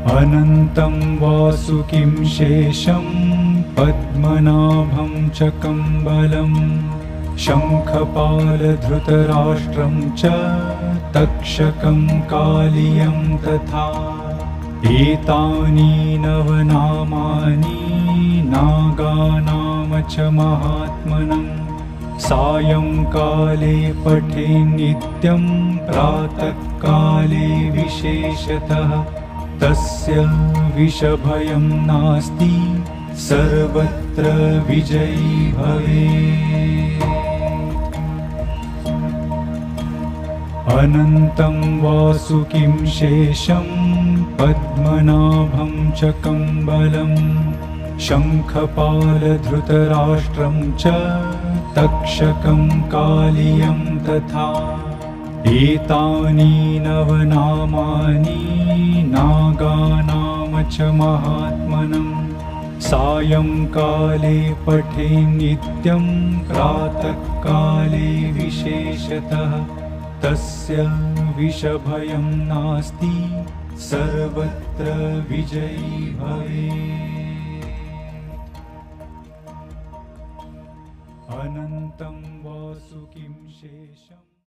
अनन्तं वासुकिं शेषं पद्मनाभं च कम्बलं शङ्खपालधृतराष्ट्रं च तक्षकं कालियं तथा एतानि नवनामानि नागानाम च महात्मनं सायंकाले पठे नित्यं प्रातःकाले विशेषतः तस्य विषभयं नास्ति सर्वत्र विजयी भवेत्। अनन्तं वासुकिं शेषं पद्मनाभं च कम्बलं शङ्खपालधृतराष्ट्रं च तक्षकं कालियं तथा एतानि नवनामानि नागानाम च महात्मनं सायंकाले पठे नित्यं प्रातःकाले विशेषतः तस्य विषभयं नास्ति सर्वत्र विजयी भवेत्। अनन्तं वासुकिं शेषम्।